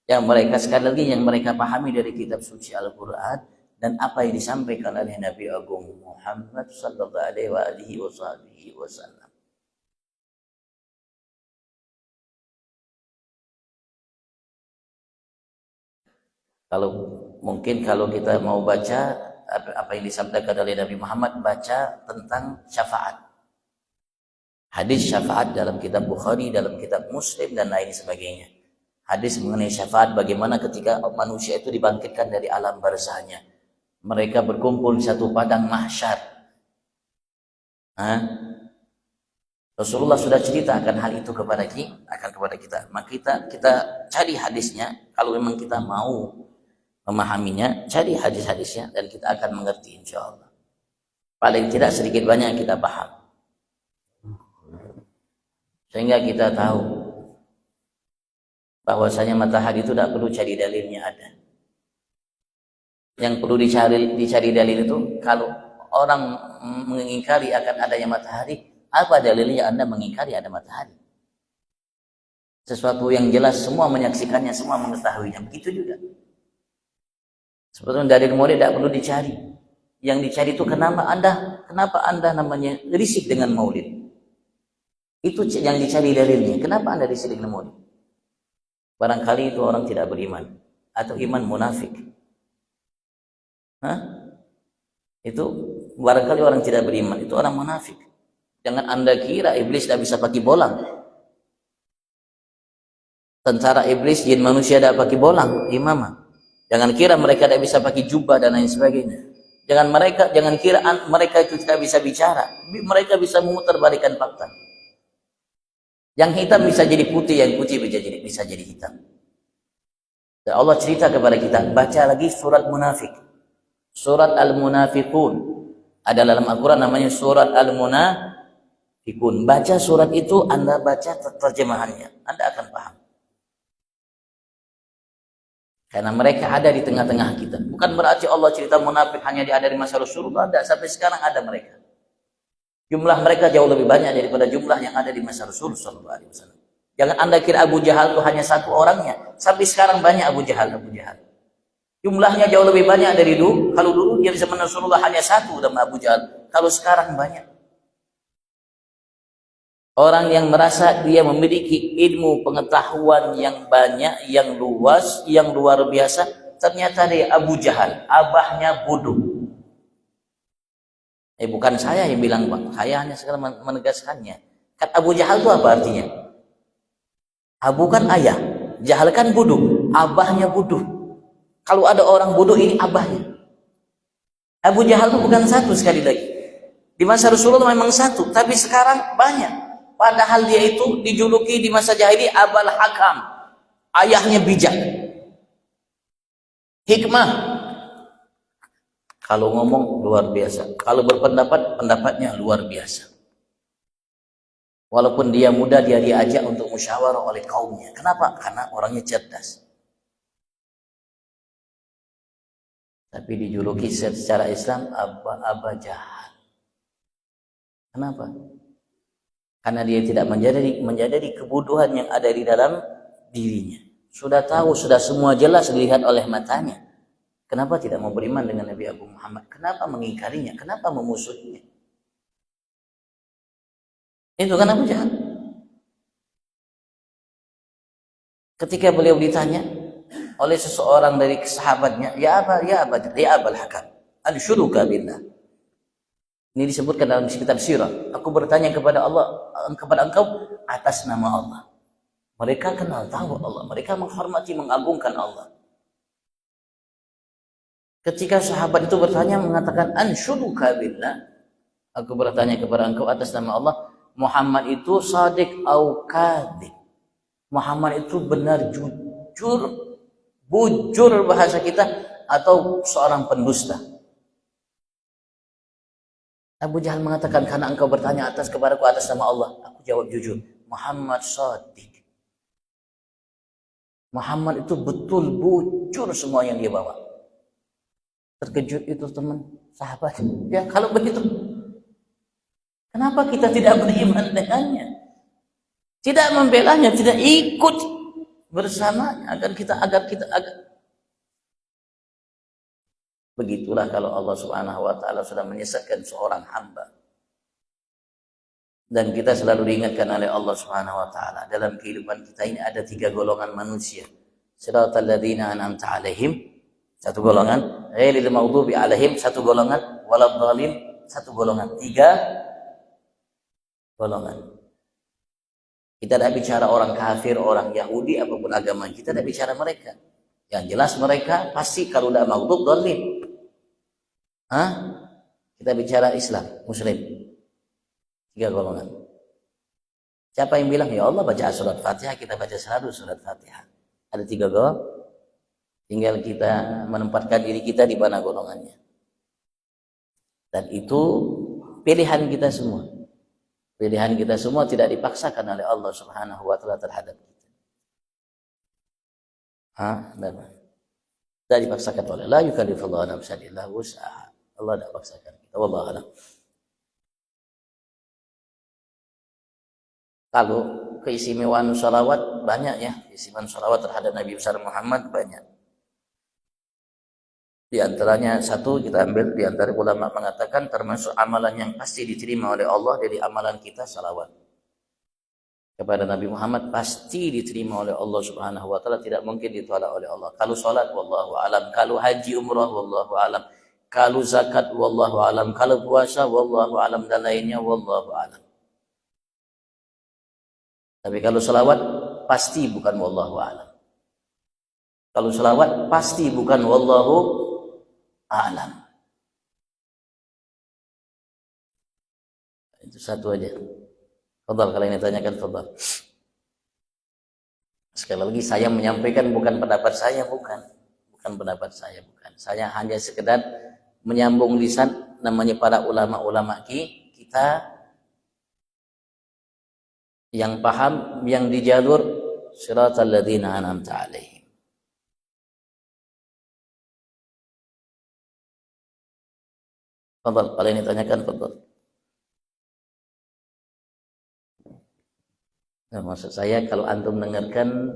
Yang mereka, sekali lagi, yang mereka pahami dari kitab suci Al-Quran dan apa yang disampaikan oleh Nabi Agung Muhammad sallallahu alaihi wasallam. Kalau kita mau baca apa yang disampaikan oleh Nabi Muhammad, baca tentang syafaat, hadis syafaat dalam kitab Bukhari, dalam kitab Muslim dan lain sebagainya. Hadis mengenai syafaat, bagaimana ketika manusia itu dibangkitkan dari alam barzahnya, mereka berkumpul di satu padang mahsyar. Rasulullah sudah cerita akan hal itu kepada kita. Maka kita cari hadisnya. Kalau memang kita mau memahaminya, cari hadis-hadisnya dan kita akan mengerti insyaallah. Paling tidak sedikit banyak kita paham, sehingga kita tahu bahwasanya matahari itu tidak perlu cari dalilnya ada. Yang perlu dicari dalil itu kalau orang mengingkari akan adanya matahari, apa dalilnya Anda mengingkari ada matahari? Sesuatu yang jelas, semua menyaksikannya, semua mengetahuinya. Begitu juga sebetulnya dalil maulid tidak perlu dicari. Yang dicari itu kenapa anda namanya risik dengan maulid. Itu yang dicari dalilnya. Kenapa anda risik dengan maulid? Barangkali itu orang tidak beriman atau iman munafik. Itu barangkali orang tidak beriman, itu orang munafik. Jangan anda kira iblis tidak bisa pakai bolang. Tentara iblis, jin manusia tidak pakai bolang, imamah. Jangan kira mereka tidak bisa pakai jubah dan lain sebagainya. Jangan kira mereka itu tidak bisa bicara. Mereka bisa memutarbalikkan fakta. Yang hitam bisa jadi putih, yang putih bisa jadi hitam. Dan Allah cerita kepada kita, baca lagi surat munafik. Surat Al-Munafiqun. Ada dalam Al-Quran namanya surat Al-Munafiqun. Baca surat itu, Anda baca terjemahannya, Anda akan paham. Karena mereka ada di tengah-tengah kita. Bukan berarti Allah cerita munafik hanya ada di masa Rasulullah. Tidak, sampai sekarang ada mereka. Jumlah mereka jauh lebih banyak daripada jumlah yang ada di masa Rasulullah SAW. Jangan Anda kira Abu Jahal itu hanya satu orangnya. Sampai sekarang banyak Abu Jahal. Jumlahnya jauh lebih banyak dari dulu. Kalau dulu dia di zaman Rasulullah hanya satu nama Abu Jahal. Kalau sekarang banyak. Orang yang merasa dia memiliki ilmu pengetahuan yang banyak, yang luas, yang luar biasa, ternyata dia Abu Jahal, abahnya bodoh. Bukan saya yang bilang, Bang. Saya hanya sekarang menegaskannya. Kan Abu Jahal itu apa artinya? Abu kan ayah, Jahal kan bodoh, abahnya bodoh. Kalau ada orang bodoh, ini abahnya. Abu Jahal itu bukan satu, sekali lagi. Di masa Rasulullah memang satu, tapi sekarang banyak. Padahal dia itu dijuluki di masa jahili Abul Hakam, ayahnya bijak, hikmah. Kalau ngomong luar biasa, kalau berpendapat pendapatnya luar biasa. Walaupun dia muda, dia diajak untuk musyawarah oleh kaumnya. Kenapa? Karena orangnya cerdas. Tapi dijuluki secara Islam Abu Jahal. Kenapa? Karena dia tidak menjadi kebodohan yang ada di dalam dirinya. Sudah tahu, sudah semua jelas dilihat oleh matanya. Kenapa tidak mau beriman dengan Nabi Abu Muhammad? Kenapa mengingkarinya? Kenapa memusuhinya? Itu kan Abu Jahal. Ketika beliau ditanya oleh seseorang dari sahabatnya, ya Abul Hakam, al-syuruka billah. Ini disebutkan dalam kitab sirah. Aku bertanya kepada engkau atas nama Allah. Mereka kenal tahu Allah. Mereka menghormati, mengagungkan Allah. Ketika sahabat itu bertanya, mengatakan anshuduka billah. Aku bertanya kepada engkau atas nama Allah. Muhammad itu sadiq au kadhib. Muhammad itu benar bujur bahasa kita, atau seorang pendusta. Abu Jahal mengatakan, karena engkau bertanya kepadaku atas nama Allah, aku jawab jujur, Muhammad shadiq. Muhammad itu betul bujur semua yang dia bawa. Terkejut itu teman sahabat. Ya kalau begitu, kenapa kita tidak beriman dengannya? Tidak membelanya, tidak ikut bersamanya agar kita Begitulah kalau Allah Subhanahu wa taala sudah menyesatkan seorang hamba. Dan kita selalu diingatkan oleh Allah Subhanahu wa taala, dalam kehidupan kita ini ada 3 golongan manusia. Shiratal ladzina an'amta 'alaihim, satu golongan, ghairil maghdubi 'alaihim, satu golongan, waladhdallin, satu golongan. 3 golongan. Kita tidak bicara orang kafir, orang Yahudi, apapun agama, kita tidak bicara mereka. Yang jelas mereka pasti kalau tidak maghdub dhalin. Kita bicara Islam, Muslim. 3 golongan. Siapa yang bilang, ya Allah baca surat Fatihah, kita baca selalu surat Fatihah. Ada 3 golongan. Tinggal kita menempatkan diri kita di mana golongannya. Dan itu pilihan kita semua. Pilihan kita semua tidak dipaksakan oleh Allah Subhanahu wa taala terhadap kita. Tidak dipaksakan oleh la yukallifullahu nafsan illa wus'aha. Allah tidak paksakan kita. Wallahu a'lam. Kalau keistimewaan sholawat banyak ya, keistimewaan sholawat terhadap Nabi besar Muhammad banyak. Di antaranya satu kita ambil, di antara ulama mengatakan termasuk amalan yang pasti diterima oleh Allah dari amalan kita sholawat kepada Nabi Muhammad pasti diterima oleh Allah Subhanahu wa taala, tidak mungkin ditolak oleh Allah. Kalau salat wallahu alam, kalau haji umrah wallahu alam, kalau zakat wallahu alam, kalau puasa wallahu alam, dan lainnya wallahu alam. Tapi kalau selawat pasti bukan wallahu alam. Kalau selawat pasti bukan wallahu alam. Itu satu aja. Fadhal, kalau ini tanyakan fadhal. Sekali lagi saya menyampaikan bukan pendapat saya, bukan pendapat saya, bukan. Saya hanya sekedar menyambung lisan namanya para ulama-ulama kita yang paham, yang di jalur siratal ladzina an'amta 'alaihim. Fadhal, kalau ini tanyakan fadhal. Nah, maksud saya kalau antum dengarkan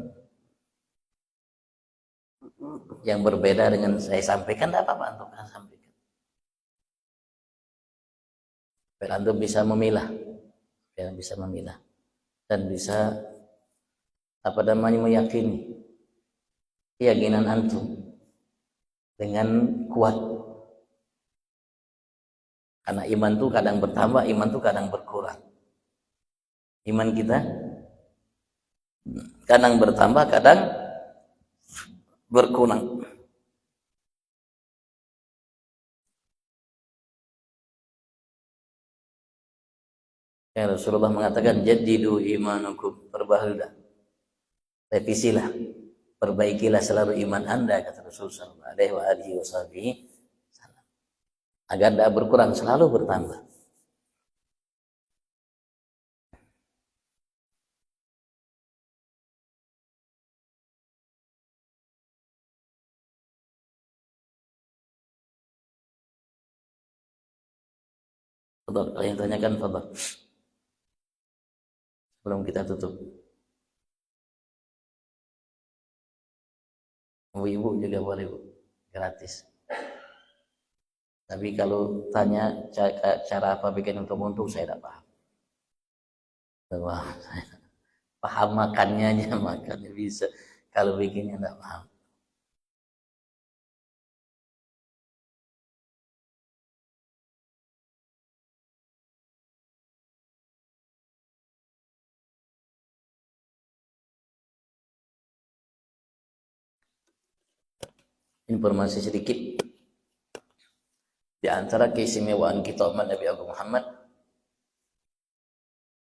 yang berbeda dengan saya sampaikan, tidak apa-apa antum akan sampaikan. Biar antum bisa memilah, dan bisa apa namanya meyakini keyakinan antum dengan kuat. Karena iman itu kadang bertambah, iman itu kadang berkurang. Iman kita kadang bertambah, kadang berkurang. Ya, Rasulullah mengatakan jaddidu imanukum, perbaharulah, revisilah, perbaikilah selalu iman Anda, kata Rasulullah sallallahu alaihi wasallam, agar tidak berkurang, selalu bertambah. Fadhal, kalau yang tanyakan fadhal. Sebelum kita tutup. Ibu juga boleh, Bu. Gratis. Tapi kalau tanya cara apa bikin untuk saya tidak paham. Wah, saya paham makannya bisa. Kalau bikinnya tidak paham. Informasi sedikit. Di antara keistimewaan kita umat Nabi Allah Muhammad,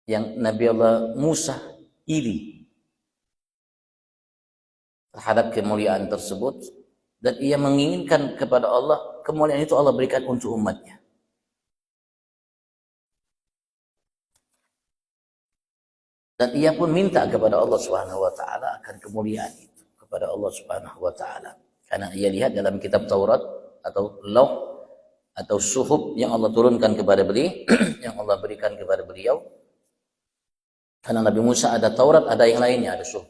yang Nabi Allah Musa iri terhadap kemuliaan tersebut, dan ia menginginkan kepada Allah kemuliaan itu Allah berikan untuk umatnya. Dan ia pun minta kepada Allah Subhanahu wa taala akan kemuliaan itu kepada Allah Subhanahu wa taala. Karena ia lihat dalam kitab Taurat atau Lauh atau suhuf yang Allah turunkan kepada beliau, yang Allah berikan kepada beliau. Karena Nabi Musa ada Taurat, ada yang lainnya, ada suhuf.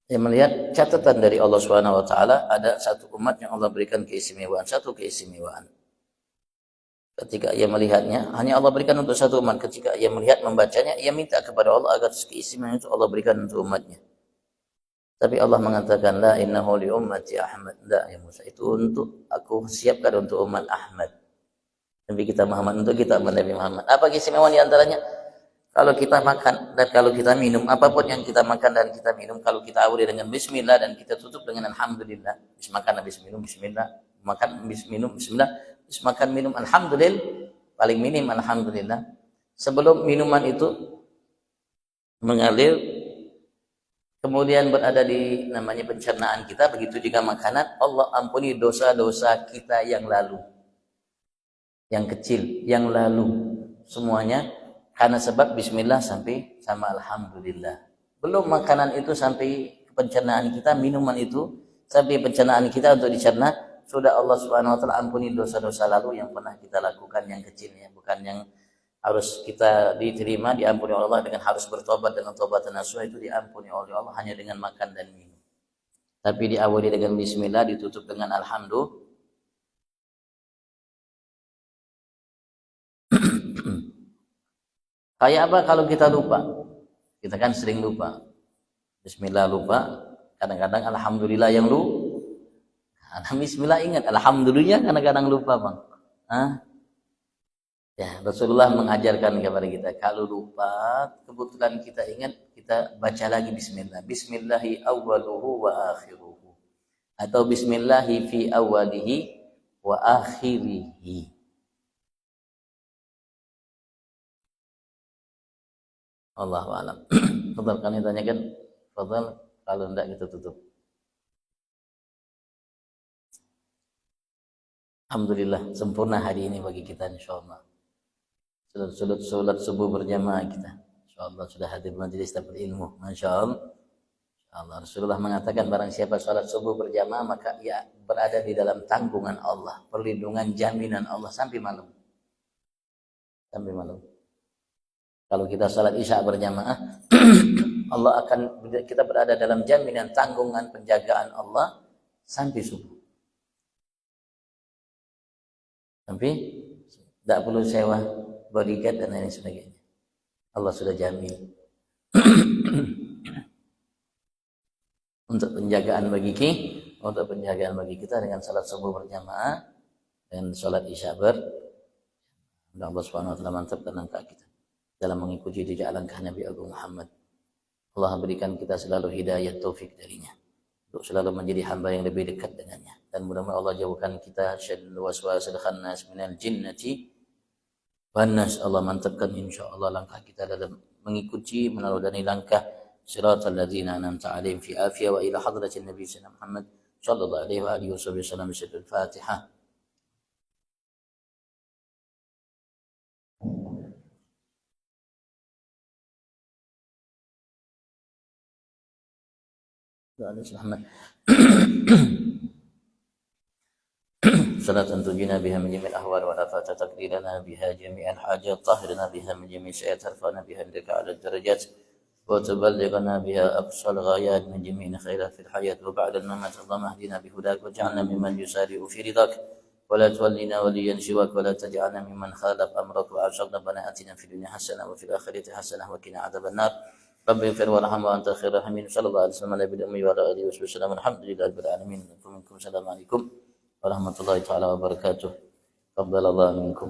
Yang melihat catatan dari Allah Subhanahu wa taala, ada satu umat yang Allah berikan keistimewaan, satu keistimewaan. Ketika ia melihatnya, hanya Allah berikan untuk satu umat. Ketika ia melihat, membacanya, ia minta kepada Allah agar keistimewaan itu Allah berikan untuk umatnya. Tapi Allah mengatakan, la innahu li ummati Ahmad. La, ya Musa, itu untuk aku siapkan untuk umat Ahmad. Nabi kita Muhammad, untuk kita Nabi Muhammad. Apa keistimewaan di antaranya? Kalau kita makan dan kalau kita minum, apapun yang kita makan dan kita minum, kalau kita awali dengan bismillah dan kita tutup dengan alhamdulillah. Bis makan, habis minum, bismillah. Makan, bis minum, bismillah. Bis makan, minum, alhamdulillah. Paling minim, alhamdulillah. Sebelum minuman itu mengalir, kemudian berada di namanya pencernaan kita, begitu juga makanan, Allah ampuni dosa-dosa kita yang lalu, yang kecil, yang lalu, semuanya karena sebab bismillah sampai sama alhamdulillah. Belum makanan itu sampai pencernaan kita, minuman itu sampai pencernaan kita untuk dicerna, sudah Allah Subhanahu wa taala ampuni dosa-dosa lalu yang pernah kita lakukan, yang kecilnya, bukan yang harus kita diterima, diampuni oleh Allah dengan harus bertobat dengan tobat nasuha, itu diampuni oleh Allah hanya dengan makan dan minum. Tapi diawali dengan bismillah, ditutup dengan alhamdulillah. Kayak apa kalau kita lupa? Kita kan sering lupa. Bismillah lupa, kadang-kadang alhamdulillah yang lu. Bismillah ingat, alhamdulillah kadang-kadang lupa, Bang. Ya, Rasulullah mengajarkan kepada kita, kalau lupa, kebetulan kita ingat, kita baca lagi bismillah. Bismillahi awwaluhu wa akhiruhu. Atau bismillahi fi awwalihi wa akhirihi. Allahu a'lam. Fadhal, kami tanyakan, fadhal, kalau enggak kita tutup. Alhamdulillah, sempurna hari ini bagi kita insyaallah. Salat subuh berjamaah kita. Insyaallah sudah hadir majelis dapat ilmu. Masyaallah. Allah. Rasulullah mengatakan barang siapa sholat subuh berjamaah maka ia berada di dalam tanggungan Allah, perlindungan jaminan Allah sampai malam. Sampai malam. Kalau kita sholat isya berjamaah, Allah akan kita berada dalam jaminan tanggungan penjagaan Allah sampai subuh. Sampai tidak perlu sewa bodyguard dan lain sebagainya. Allah sudah jamin. Untuk penjagaan bagi kita dengan salat subuh berjamaah dan salat isya dan Allah Subhanahu wa taala mantapkan langkah kita dalam mengikuti jejak langkah Nabi Agung Muhammad. Allah berikan kita selalu hidayah taufik darinya untuk selalu menjadi hamba yang lebih dekat dengannya, dan mudah-mudahan Allah jauhkan kita syarrul waswasil khannas minal jinnati wan nas. Allah mantapkan insyaallah langkah kita dalam mengikuti meneladani langkah صراط الذين أنعمت عليهم في عافية وإلى حضرة النبي سيدنا محمد صلى الله عليه وآله وصحبه وسلم بسر الفاتحة. محمد صلاة تنجينا بها من جميع الأهوال والآفات، تقضي لنا بها جميع الحاجات، طهرنا بها من جميع السيئات، ترفعنا بها عندك على الدرجات، وتبلغنا بها أقصى الغايات من جميع الخيرات في الحياة وبعد الممات. اللهم اهدنا بهداك واجعلنا ممن يسارع في رضاك، ولا تولنا وليا سواك، ولا تجعلنا ممن خالف أمرك وعصى. ربنا آتنا في الدنيا حسنة وفي الآخرة حسنة وقنا عذاب النار. رب اغفر وارحم وأنت خير الراحمين. صلى الله عليه وسلم على نبينا محمد وعلى آله وصحبه وسلم. الحمد لله رب العالمين. منكم السلام عليكم ورحمة الله تعالى وبركاته. تقبل الله منكم.